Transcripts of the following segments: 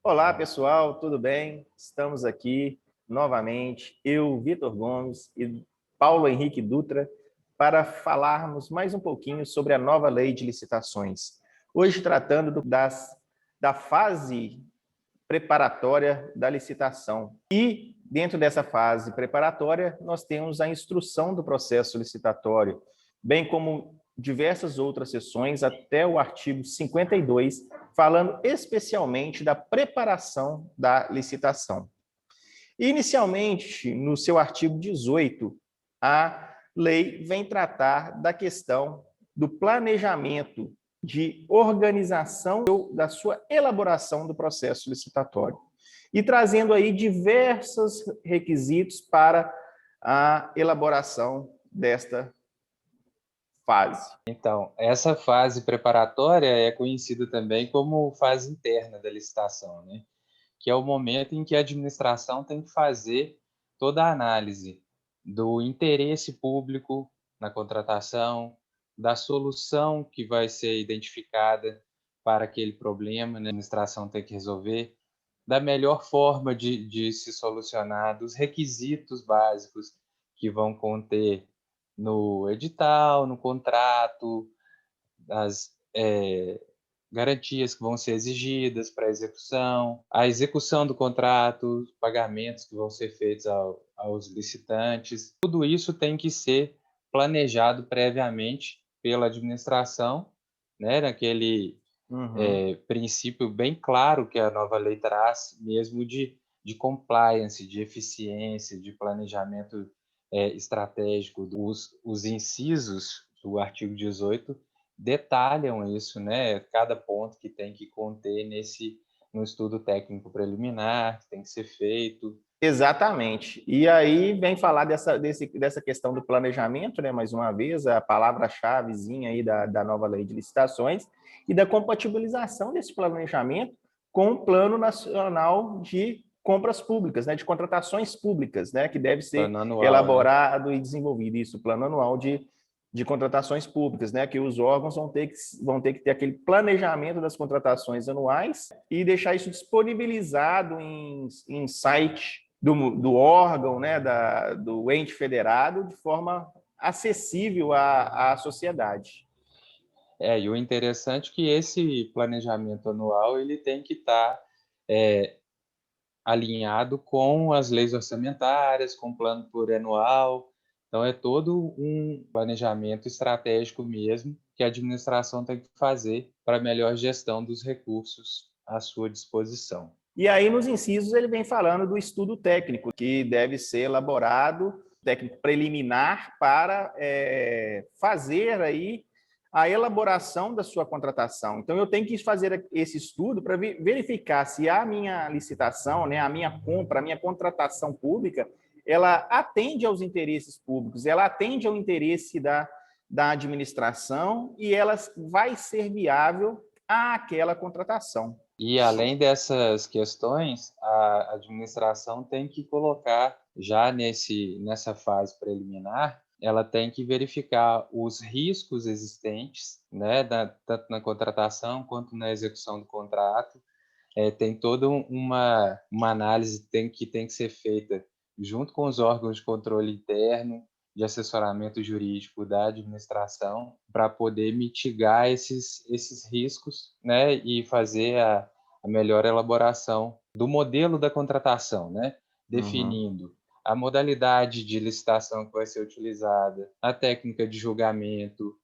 Olá, pessoal, tudo bem? Estamos aqui novamente, eu, Vitor Gomes e Paulo Henrique Dutra, para falarmos mais um pouquinho sobre a nova lei de licitações. Hoje tratando da fase preparatória da licitação. E dentro dessa fase preparatória, nós temos a instrução do processo licitatório, bem como diversas outras seções, até o artigo 52, falando especialmente da preparação da licitação. Inicialmente, no seu artigo 18, a lei vem tratar da questão do planejamento de organização da sua elaboração do processo licitatório e trazendo aí diversos requisitos para a elaboração desta fase. Então, essa fase preparatória é conhecida também como fase interna da licitação, né? Que é o momento em que a administração tem que fazer toda a análise do interesse público na contratação, da solução que vai ser identificada para aquele problema, né? A administração tem que resolver, da melhor forma de se solucionar, dos requisitos básicos que vão conter no edital, no contrato, as garantias que vão ser exigidas para a execução do contrato, os pagamentos que vão ser feitos aos licitantes. Tudo isso tem que ser planejado previamente pela administração, né, naquele princípio bem claro que a nova lei traz, mesmo de compliance, de eficiência, de planejamento estratégico. Os incisos do artigo 18 detalham isso, né? Cada ponto que tem que conter no estudo técnico preliminar, que tem que ser feito. Exatamente. E aí vem falar dessa questão do planejamento, né? Mais uma vez, a palavra-chavezinha aí da nova lei de licitações e da compatibilização desse planejamento com o Plano Nacional de Compras Públicas, né? De contratações públicas, né? Que deve ser Plano anual, elaborado, né? E desenvolvido isso, Plano Anual de contratações públicas, né? Que os órgãos vão ter que ter aquele planejamento das contratações anuais e deixar isso disponibilizado em site do órgão, né? Do ente federado, de forma acessível à sociedade. E o interessante é que esse planejamento anual ele tem que estar alinhado com as leis orçamentárias, com o plano plurianual. Então, é todo um planejamento estratégico mesmo que a administração tem que fazer para a melhor gestão dos recursos à sua disposição. E aí, nos incisos, ele vem falando do estudo técnico, que deve ser elaborado, técnico preliminar, para fazer aí a elaboração da sua contratação. Então, eu tenho que fazer esse estudo para verificar se a minha licitação, né, a minha compra, a minha contratação pública, ela atende aos interesses públicos, ela atende ao interesse da administração e ela vai ser viável àquela contratação. E, além dessas questões, a administração tem que colocar, já nessa fase preliminar, ela tem que verificar os riscos existentes, né, tanto na contratação quanto na execução do contrato. Tem toda uma análise que tem que ser feita junto com os órgãos de controle interno, de assessoramento jurídico da administração, para poder mitigar esses riscos, né, e fazer a melhor elaboração do modelo da contratação, né, definindo a modalidade de licitação que vai ser utilizada, a técnica de julgamento,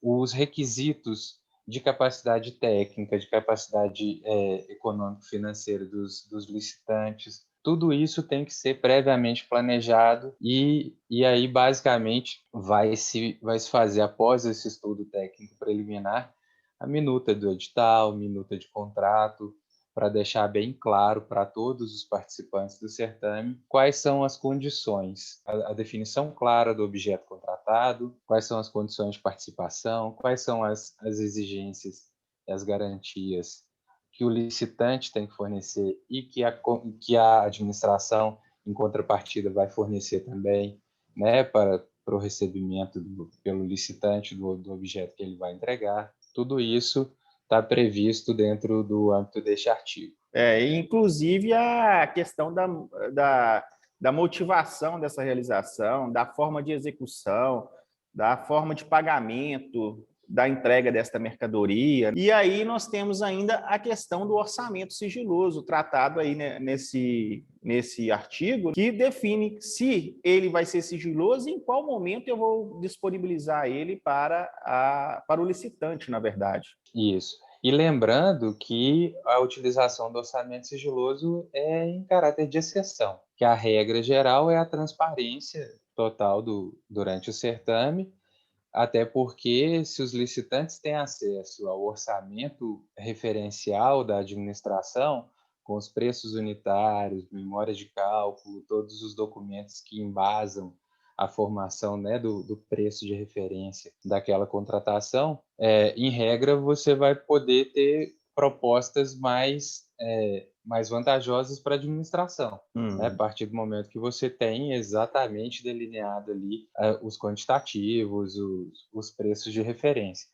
os requisitos de capacidade técnica, de capacidade econômico-financeira dos licitantes. Tudo isso tem que ser previamente planejado e aí, basicamente, vai se fazer, após esse estudo técnico preliminar, a minuta do edital, minuta de contrato, para deixar bem claro para todos os participantes do certame quais são as condições, a definição clara do objeto contratado, quais são as condições de participação, quais são as exigências e as garantias que o licitante tem que fornecer e que a administração, em contrapartida, vai fornecer também, né, para para o recebimento pelo licitante do objeto que ele vai entregar. Tudo isso está previsto dentro do âmbito deste artigo. Inclusive a questão da motivação dessa realização, da forma de execução, da forma de pagamento, da entrega desta mercadoria. E aí nós temos ainda a questão do orçamento sigiloso, tratado aí, né, nesse artigo, que define se ele vai ser sigiloso e em qual momento eu vou disponibilizar ele para o licitante, na verdade. Isso. E lembrando que a utilização do orçamento sigiloso é em caráter de exceção, que a regra geral é a transparência total durante o certame, até porque se os licitantes têm acesso ao orçamento referencial da administração, com os preços unitários, memória de cálculo, todos os documentos que embasam a formação, né, do preço de referência daquela contratação, em regra, você vai poder ter propostas mais vantajosas para a administração, né, a partir do momento que você tem exatamente delineado ali os quantitativos, os preços de referência.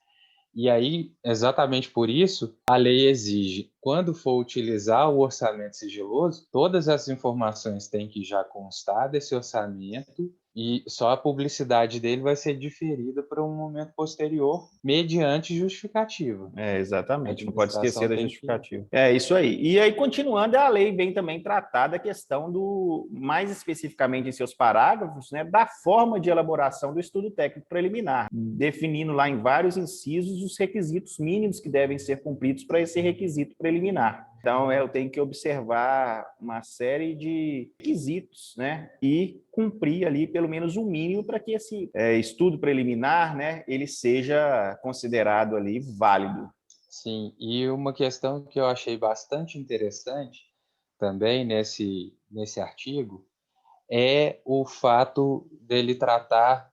E aí, exatamente por isso, a lei exige, quando for utilizar o orçamento sigiloso, todas as informações têm que já constar desse orçamento e só a publicidade dele vai ser diferida para um momento posterior, mediante justificativa. Exatamente, não pode esquecer da justificativa. Que... É isso aí. E aí, continuando, a lei vem também tratar da questão mais especificamente em seus parágrafos, né, da forma de elaboração do estudo técnico preliminar, definindo lá em vários incisos os requisitos mínimos que devem ser cumpridos para esse requisito preliminar. Então, eu tenho que observar uma série de requisitos, né, e cumprir ali pelo menos o mínimo para que esse estudo preliminar, né, ele seja considerado ali válido. Sim, e uma questão que eu achei bastante interessante também nesse artigo é o fato dele tratar,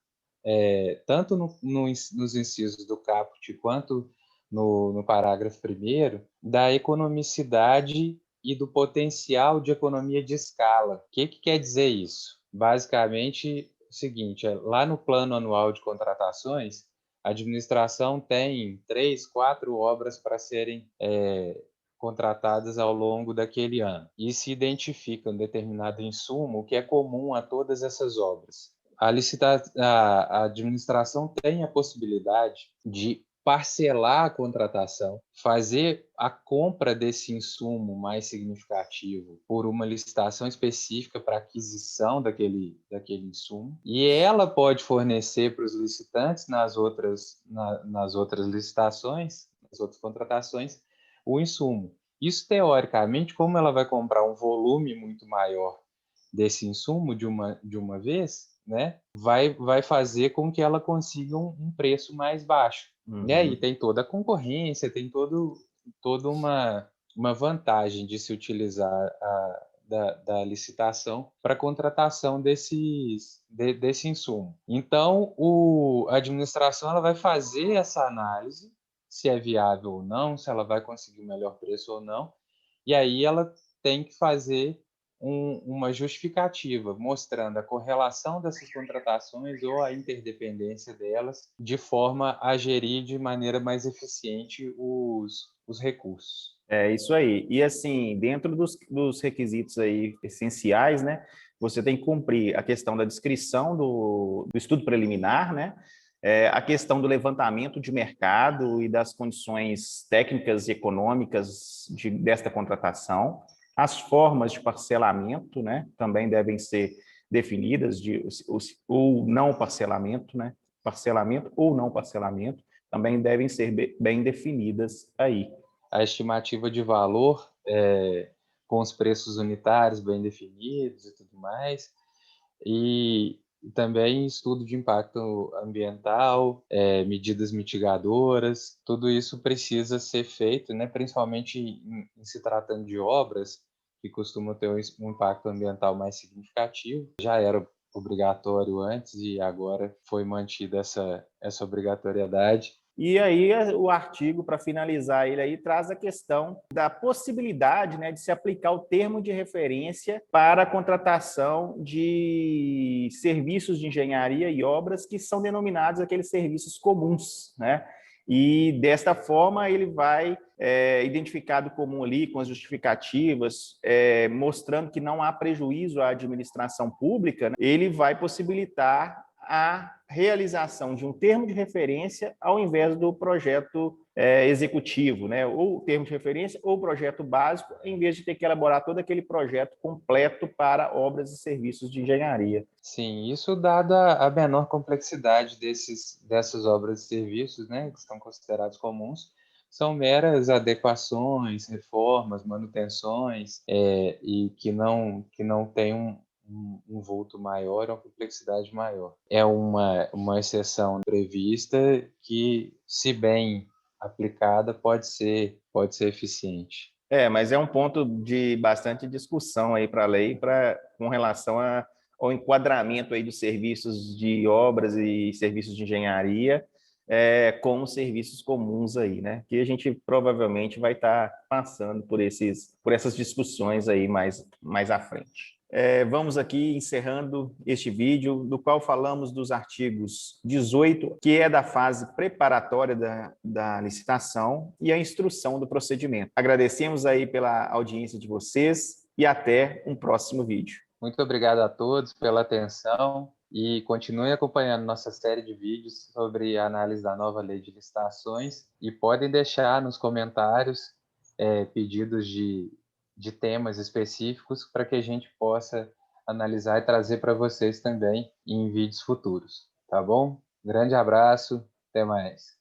tanto nos incisos do caput quanto no parágrafo 1º, da economicidade e do potencial de economia de escala. O que quer dizer isso? Basicamente, o seguinte, lá no plano anual de contratações, a administração tem 3, 4 obras para serem contratadas ao longo daquele ano e se identifica um determinado insumo que é comum a todas essas obras. A administração tem a possibilidade de parcelar a contratação, fazer a compra desse insumo mais significativo por uma licitação específica para aquisição daquele insumo, e ela pode fornecer para os licitantes nas outras licitações, nas outras contratações, o insumo. Isso, teoricamente, como ela vai comprar um volume muito maior desse insumo de uma vez, né, vai fazer com que ela consiga um preço mais baixo. Uhum. E aí tem toda a concorrência, tem toda uma vantagem de se utilizar da licitação para a contratação desse insumo. Então, a administração ela vai fazer essa análise, se é viável ou não, se ela vai conseguir o melhor preço ou não, e aí ela tem que fazer uma justificativa, mostrando a correlação dessas contratações ou a interdependência delas, de forma a gerir de maneira mais eficiente os recursos. É isso aí. E assim, dentro dos requisitos aí essenciais, né, você tem que cumprir a questão da descrição do estudo preliminar, né, a questão do levantamento de mercado e das condições técnicas e econômicas desta contratação, as formas de parcelamento, né, também devem ser definidas, ou não parcelamento, né, parcelamento ou não parcelamento, também devem ser bem definidas aí. A estimativa de valor com os preços unitários bem definidos e tudo mais, e também estudo de impacto ambiental, medidas mitigadoras, tudo isso precisa ser feito, né, principalmente em se tratando de obras que costumam ter um impacto ambiental mais significativo. Já era obrigatório antes e agora foi mantida essa obrigatoriedade. E aí o artigo, para finalizar ele aí, traz a questão da possibilidade, né, de se aplicar o termo de referência para a contratação de serviços de engenharia e obras que são denominados aqueles serviços comuns, né? E desta forma ele vai identificado comum ali com as justificativas, mostrando que não há prejuízo à administração pública, né? Ele vai possibilitar a realização de um termo de referência ao invés do projeto executivo, né? Ou termo de referência ou projeto básico, em vez de ter que elaborar todo aquele projeto completo para obras e serviços de engenharia. Sim, isso dada a menor complexidade dessas obras e serviços, né, que são considerados comuns, são meras adequações, reformas, manutenções, e que não tem um vulto maior, uma complexidade maior. É uma exceção prevista que, se bem aplicada, pode ser eficiente. Mas é um ponto de bastante discussão aí para a lei, com relação ao enquadramento aí dos serviços de obras e serviços de engenharia como serviços comuns aí, né? Que a gente provavelmente vai estar passando por essas discussões aí mais à frente. Vamos aqui encerrando este vídeo, do qual falamos dos artigos 18, que é da fase preparatória da licitação, e a instrução do procedimento. Agradecemos aí pela audiência de vocês e até um próximo vídeo. Muito obrigado a todos pela atenção e continue acompanhando nossa série de vídeos sobre a análise da nova lei de licitações, e podem deixar nos comentários pedidos de temas específicos para que a gente possa analisar e trazer para vocês também em vídeos futuros, tá bom? Grande abraço, até mais.